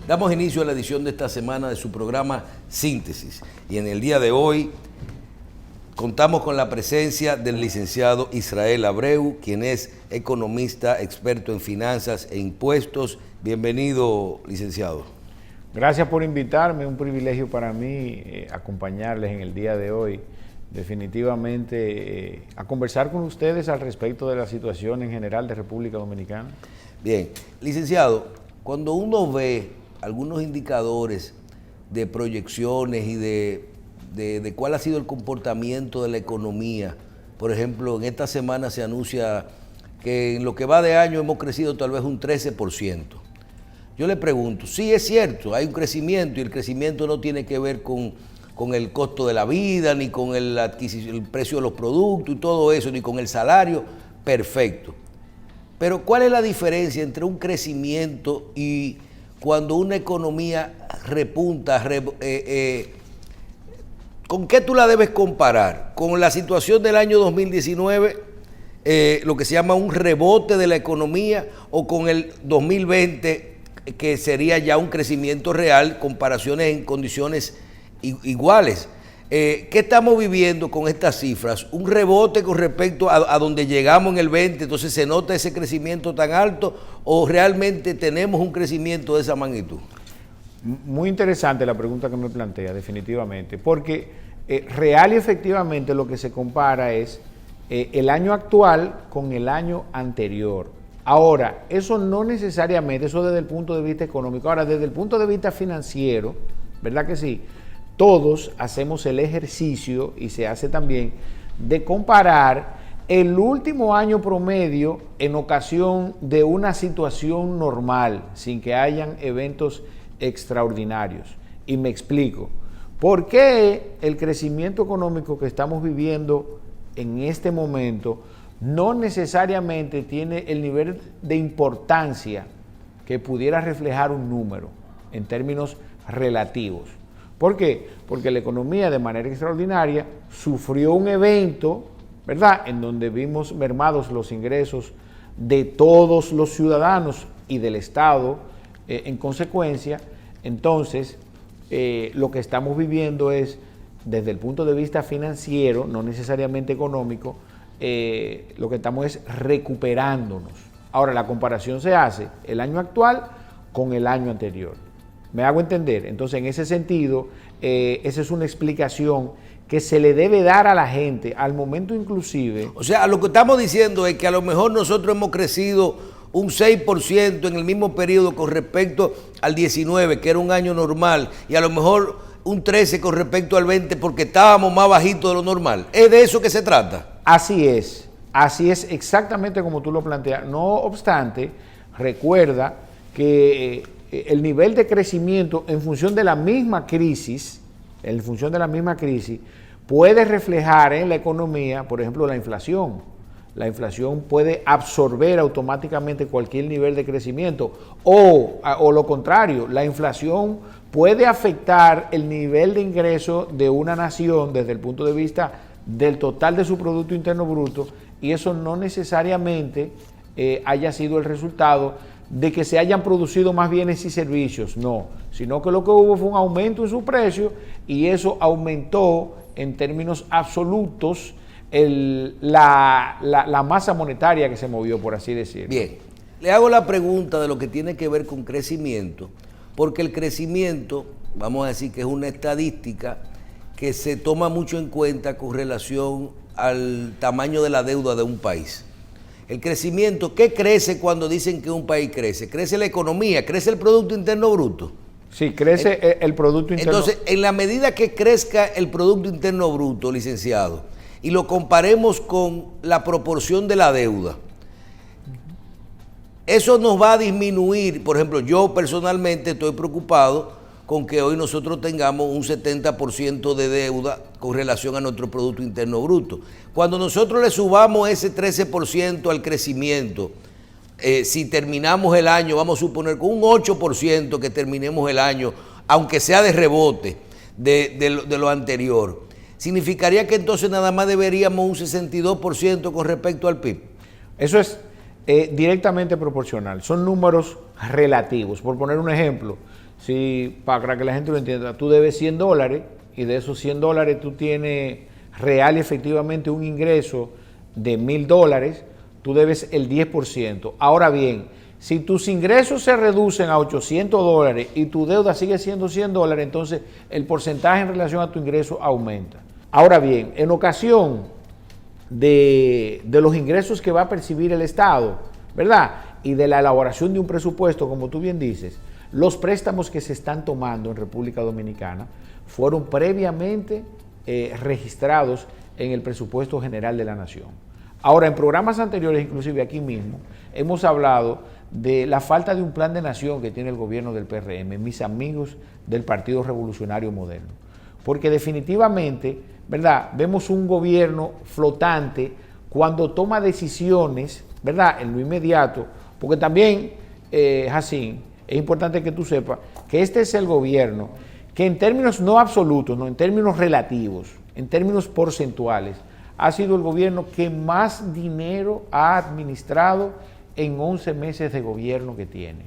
Damos inicio a la edición de esta semana de su programa Síntesis. Y en el día de hoy contamos con la presencia del licenciado Israel Abreu, quien es economista, experto en finanzas e impuestos. Bienvenido, licenciado. Gracias por invitarme, un privilegio para mí acompañarles en el día de hoy, definitivamente a conversar con ustedes al respecto de la situación en general de República Dominicana. Bien, licenciado, cuando uno ve algunos indicadores de proyecciones y de cuál ha sido el comportamiento de la economía, por ejemplo, en esta semana se anuncia que en lo que va de año hemos crecido tal vez un 13%. Yo le pregunto, sí es cierto, hay un crecimiento y el crecimiento no tiene que ver con el costo de la vida, ni con el precio de los productos y todo eso, ni con el salario, perfecto. Pero ¿cuál es la diferencia entre un crecimiento y cuando una economía repunta? ¿Con qué tú la debes comparar? ¿Con la situación del año 2019, lo que se llama un rebote de la economía, o con el 2020, que sería ya un crecimiento real, comparaciones en condiciones iguales? ¿Qué estamos viviendo con estas cifras? ¿Un rebote con respecto a donde llegamos en el 20, entonces se nota ese crecimiento tan alto, o realmente tenemos un crecimiento de esa magnitud? Muy interesante la pregunta que me plantea, definitivamente, porque real y efectivamente lo que se compara es el año actual con el año anterior. Ahora, eso no necesariamente, eso desde el punto de vista económico. Ahora, desde el punto de vista financiero, ¿verdad que sí? Todos hacemos el ejercicio, y se hace también, de comparar el último año promedio en ocasión de una situación normal, sin que hayan eventos extraordinarios. Y me explico. ¿Por qué el crecimiento económico que estamos viviendo en este momento no necesariamente tiene el nivel de importancia que pudiera reflejar un número en términos relativos? ¿Por qué? Porque la economía, de manera extraordinaria, sufrió un evento, ¿verdad?, en donde vimos mermados los ingresos de todos los ciudadanos y del Estado en consecuencia. Entonces, lo que estamos viviendo es, desde el punto de vista financiero, no necesariamente económico, lo que estamos es recuperándonos. Ahora, la comparación se hace el año actual con el año anterior. ¿Me hago entender? Entonces, en ese sentido, esa es una explicación que se le debe dar a la gente al momento inclusive. O sea, lo que estamos diciendo es que a lo mejor nosotros hemos crecido un 6% en el mismo periodo con respecto al 19, que era un año normal, y a lo mejor un 13 con respecto al 20 porque estábamos más bajitos de lo normal. ¿Es de eso que se trata? Así es exactamente como tú lo planteas. No obstante, recuerda que el nivel de crecimiento en función de la misma crisis, puede reflejar en la economía, por ejemplo, la inflación. La inflación puede absorber automáticamente cualquier nivel de crecimiento, o lo contrario, la inflación puede afectar el nivel de ingreso de una nación desde el punto de vista del total de su Producto Interno Bruto, y eso no necesariamente haya sido el resultado de que se hayan producido más bienes y servicios, no, sino que lo que hubo fue un aumento en su precio, y eso aumentó en términos absolutos la masa monetaria que se movió, por así decirlo. Bien, le hago la pregunta de lo que tiene que ver con crecimiento, porque el crecimiento, vamos a decir que es una estadística que se toma mucho en cuenta con relación al tamaño de la deuda de un país. El crecimiento, ¿qué crece cuando dicen que un país crece? Crece la economía, crece el Producto Interno Bruto. Sí, crece el Producto Interno. Entonces, en la medida que crezca el Producto Interno Bruto, licenciado, y lo comparemos con la proporción de la deuda, eso nos va a disminuir. Por ejemplo, yo personalmente estoy preocupado con que hoy nosotros tengamos un 70% de deuda con relación a nuestro Producto Interno Bruto. Cuando nosotros le subamos ese 13% al crecimiento, si terminamos el año, vamos a suponer con un 8% que terminemos el año, aunque sea de rebote de lo anterior, significaría que entonces nada más deberíamos un 62% con respecto al PIB. Eso es directamente proporcional, son números relativos. Por poner un ejemplo, Si, para que la gente lo entienda, tú debes $100 y de esos $100 tú tienes real y efectivamente un ingreso de $1,000, tú debes el 10%. Ahora bien, si tus ingresos se reducen a $800 y tu deuda sigue siendo $100, entonces el porcentaje en relación a tu ingreso aumenta. Ahora bien, en ocasión de los ingresos que va a percibir el Estado, ¿verdad? Y de la elaboración de un presupuesto, como tú bien dices, los préstamos que se están tomando en República Dominicana fueron previamente registrados en el presupuesto general de la Nación. Ahora, en programas anteriores, inclusive aquí mismo, hemos hablado de la falta de un plan de nación que tiene el gobierno del PRM, mis amigos del Partido Revolucionario Moderno. Porque definitivamente, ¿verdad?, vemos un gobierno flotante cuando toma decisiones, ¿verdad?, en lo inmediato, porque también, Jacín, es importante que tú sepas que este es el gobierno que en términos no absolutos, no, en términos relativos, en términos porcentuales, ha sido el gobierno que más dinero ha administrado en 11 meses de gobierno que tiene,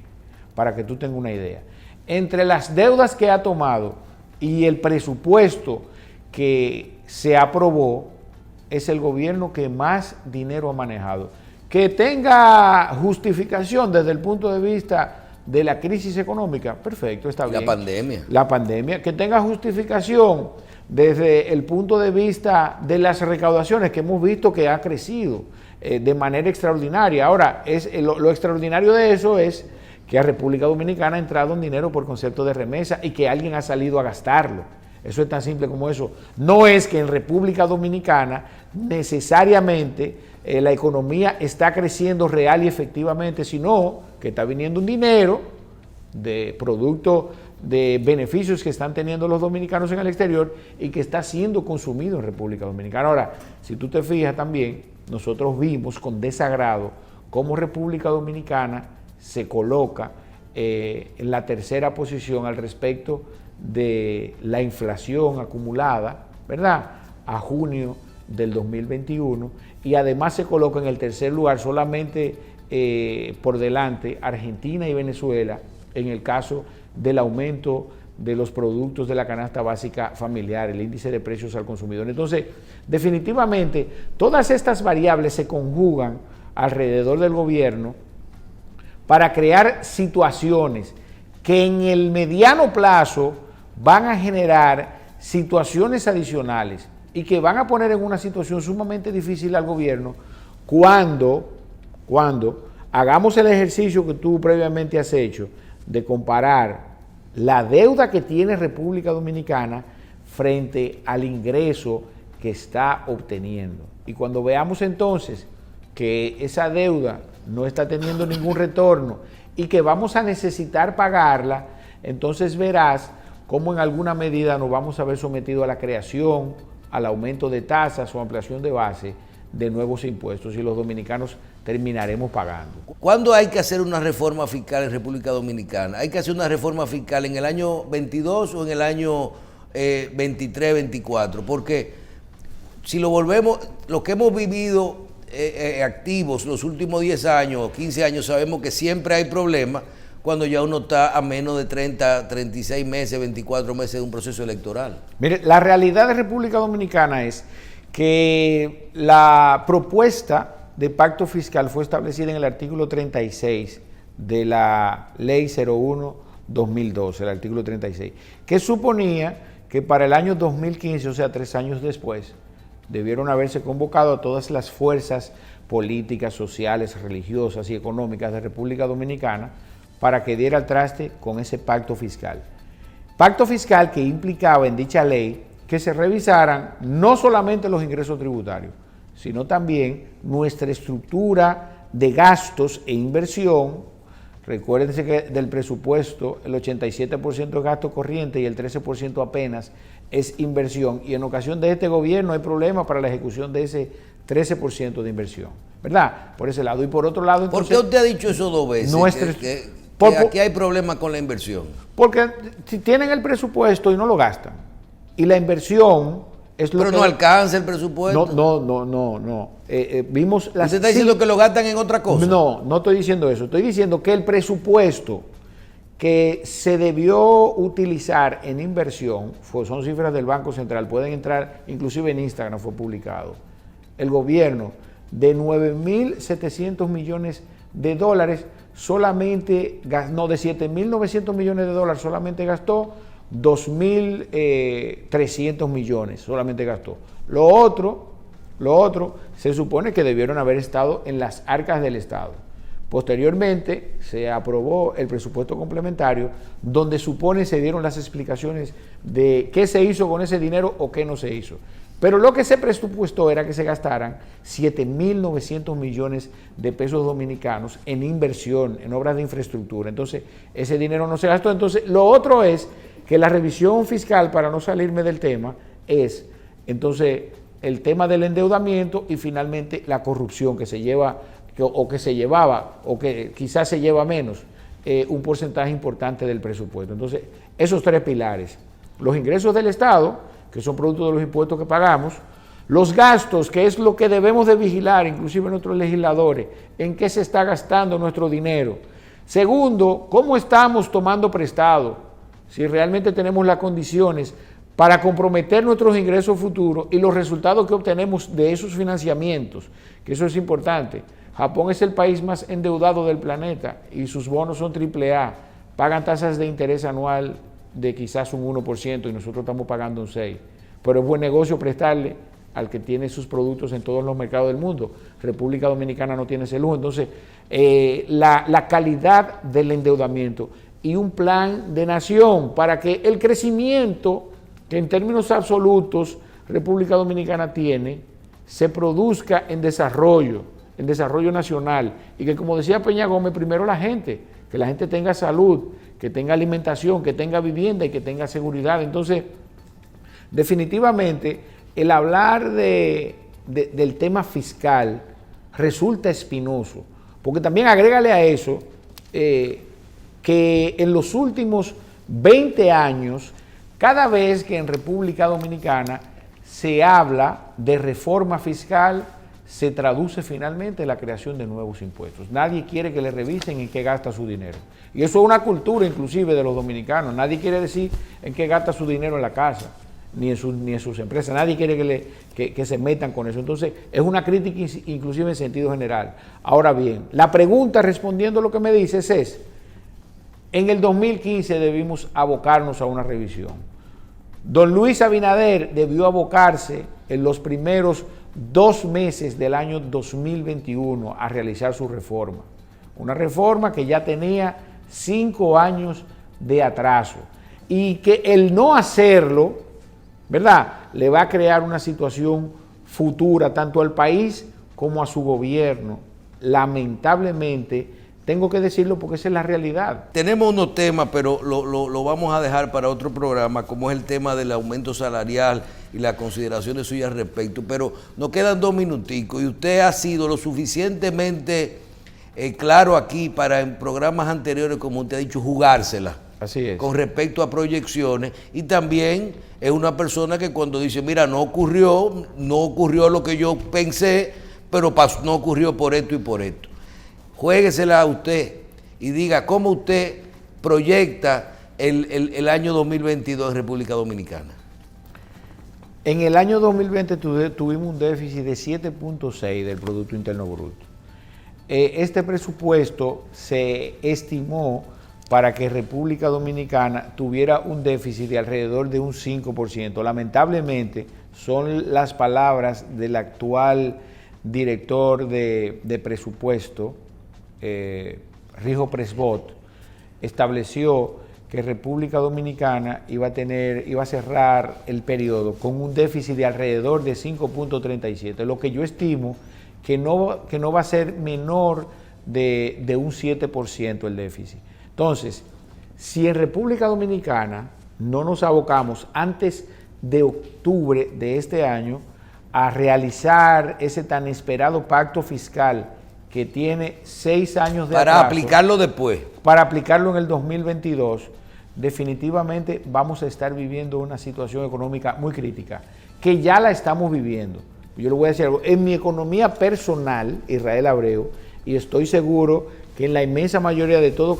para que tú tengas una idea. Entre las deudas que ha tomado y el presupuesto que se aprobó, es el gobierno que más dinero ha manejado. Que tenga justificación desde el punto de vista de la crisis económica, perfecto, está bien. La pandemia. Que tenga justificación desde el punto de vista de las recaudaciones, que hemos visto que ha crecido de manera extraordinaria. Ahora, lo extraordinario de eso es que a República Dominicana ha entrado un dinero por concepto de remesa y que alguien ha salido a gastarlo. Eso es tan simple como eso. No es que en República Dominicana necesariamente la economía está creciendo real y efectivamente, sino que está viniendo un dinero de producto de beneficios que están teniendo los dominicanos en el exterior y que está siendo consumido en República Dominicana. Ahora, si tú te fijas también, nosotros vimos con desagrado cómo República Dominicana se coloca en la tercera posición al respecto de la inflación acumulada, ¿verdad?, a junio del 2021, y además se coloca en el tercer lugar solamente por delante Argentina y Venezuela en el caso del aumento de los productos de la canasta básica familiar, el índice de precios al consumidor. Entonces, definitivamente, todas estas variables se conjugan alrededor del gobierno para crear situaciones que en el mediano plazo van a generar situaciones adicionales y que van a poner en una situación sumamente difícil al gobierno cuando hagamos el ejercicio que tú previamente has hecho de comparar la deuda que tiene República Dominicana frente al ingreso que está obteniendo. Y cuando veamos entonces que esa deuda no está teniendo ningún retorno y que vamos a necesitar pagarla, entonces verás cómo en alguna medida nos vamos a ver sometidos a la creación, al aumento de tasas o ampliación de base de nuevos impuestos y los dominicanos terminaremos pagando. ¿Cuándo hay que hacer una reforma fiscal en República Dominicana? ¿Hay que hacer una reforma fiscal en el año 22 o en el año 23, 24? Porque si lo volvemos, lo que hemos vivido activos los últimos 10 años, 15 años, sabemos que siempre hay problemas cuando ya uno está a menos de 30, 36 meses, 24 meses de un proceso electoral. Mire, la realidad de República Dominicana es que la propuesta de pacto fiscal fue establecida en el artículo 36 de la Ley 01-2012, el artículo 36, que suponía que para el año 2015, o sea, 3 años después, debieron haberse convocado a todas las fuerzas políticas, sociales, religiosas y económicas de República Dominicana para que diera al traste con ese pacto fiscal. Pacto fiscal que implicaba en dicha ley que se revisaran no solamente los ingresos tributarios, sino también nuestra estructura de gastos e inversión. Recuérdense que del presupuesto el 87% es gasto corriente y el 13% apenas es inversión. Y en ocasión de este gobierno hay problemas para la ejecución de ese 13% de inversión, ¿verdad? Por ese lado. Y por otro lado, entonces, ¿por qué usted ha dicho eso 2 veces? Que aquí hay problemas con la inversión. Porque si tienen el presupuesto y no lo gastan, y la inversión es lo pero no alcanza el presupuesto. No. Vimos las. ¿Usted está diciendo que lo gastan en otra cosa? No estoy diciendo eso. Estoy diciendo que el presupuesto que se debió utilizar en inversión, son cifras del Banco Central, pueden entrar, inclusive en Instagram fue publicado, el gobierno de 9.700 millones de dólares solamente, no, de 7.900 millones de dólares solamente gastó 2.300 millones, solamente gastó. Lo otro, se supone que debieron haber estado en las arcas del Estado. Posteriormente se aprobó el presupuesto complementario, donde supone se dieron las explicaciones de qué se hizo con ese dinero o qué no se hizo. Pero lo que se presupuestó era que se gastaran 7.900 millones de pesos dominicanos en inversión, en obras de infraestructura. Entonces, ese dinero no se gastó. Entonces, lo otro es que la revisión fiscal, para no salirme del tema, es entonces el tema del endeudamiento y finalmente la corrupción que se lleva o que se llevaba, o que quizás se lleva menos, un porcentaje importante del presupuesto. Entonces, esos tres pilares, los ingresos del Estado, que son producto de los impuestos que pagamos, los gastos, que es lo que debemos de vigilar, inclusive nuestros legisladores, en qué se está gastando nuestro dinero. Segundo, cómo estamos tomando prestado, si realmente tenemos las condiciones para comprometer nuestros ingresos futuros y los resultados que obtenemos de esos financiamientos, que eso es importante. Japón es el país más endeudado del planeta y sus bonos son AAA, pagan tasas de interés anual de quizás un 1% y nosotros estamos pagando un 6%, pero es buen negocio prestarle al que tiene sus productos en todos los mercados del mundo. República Dominicana no tiene ese lujo. Entonces, la calidad del endeudamiento y un plan de nación para que el crecimiento que en términos absolutos República Dominicana tiene se produzca en desarrollo nacional, y que, como decía Peña Gómez, primero que la gente tenga salud, que tenga alimentación, que tenga vivienda y que tenga seguridad. Entonces, definitivamente, el hablar del tema fiscal resulta espinoso, porque también agrégale a eso que en los últimos 20 años, cada vez que en República Dominicana se habla de reforma fiscal, se traduce finalmente en la creación de nuevos impuestos. Nadie quiere que le revisen en qué gasta su dinero. Y eso es una cultura inclusive de los dominicanos. Nadie quiere decir en qué gasta su dinero en la casa, ni en sus empresas. Nadie quiere que se metan con eso. Entonces, es una crítica inclusive en sentido general. Ahora bien, la pregunta, respondiendo a lo que me dices, es, en el 2015 debimos abocarnos a una revisión. Don Luis Abinader debió abocarse en los primeros 2 meses del año 2021 a realizar su reforma. Una reforma que ya tenía 5 años de atraso y que el no hacerlo, ¿verdad?, le va a crear una situación futura tanto al país como a su gobierno. Lamentablemente, tengo que decirlo porque esa es la realidad. Tenemos unos temas, pero lo vamos a dejar para otro programa, como es el tema del aumento salarial y las consideraciones suyas al respecto. Pero nos quedan 2 minuticos y usted ha sido lo suficientemente claro aquí para en programas anteriores, como usted ha dicho, jugársela. Así es. Con respecto a proyecciones, y también es una persona que cuando dice, mira, no ocurrió lo que yo pensé, pero no ocurrió por esto y por esto. Juéguesela a usted y diga cómo usted proyecta el año 2022 en República Dominicana. En el año 2020 tuvimos un déficit de 7.6 del Producto Interno Bruto. Este presupuesto se estimó para que República Dominicana tuviera un déficit de alrededor de un 5%. Lamentablemente, son las palabras del actual director de presupuesto, Rijo Presbot, estableció que República Dominicana iba a cerrar el periodo con un déficit de alrededor de 5.37, lo que yo estimo que no va a ser menor de un 7% el déficit. Entonces, si en República Dominicana no nos abocamos antes de octubre de este año a realizar ese tan esperado pacto fiscal que tiene 6 años de para atraso, aplicarlo después. Para aplicarlo en el 2022, definitivamente vamos a estar viviendo una situación económica muy crítica, que ya la estamos viviendo. Yo le voy a decir algo, en mi economía personal, Israel Abreu, y estoy seguro que en la inmensa mayoría de todo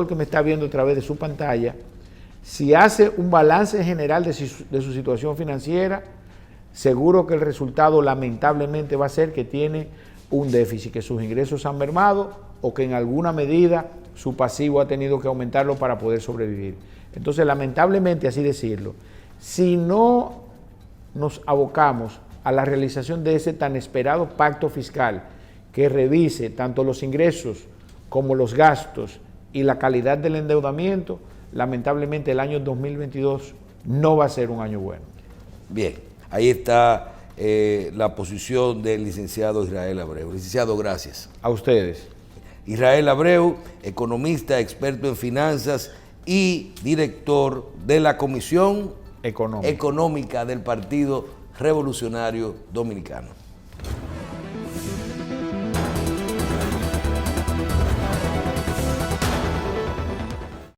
el que me está viendo a través de su pantalla, si hace un balance general de su situación financiera, seguro que el resultado lamentablemente va a ser que tiene un déficit, que sus ingresos han mermado o que en alguna medida su pasivo ha tenido que aumentarlo para poder sobrevivir. Entonces, lamentablemente, así decirlo, si no nos abocamos a la realización de ese tan esperado pacto fiscal que revise tanto los ingresos como los gastos y la calidad del endeudamiento, lamentablemente el año 2022 no va a ser un año bueno. Bien, ahí está la posición del licenciado Israel Abreu. Licenciado, gracias. A ustedes. Israel Abreu, economista, experto en finanzas y director de la Comisión Económica del Partido Revolucionario Dominicano.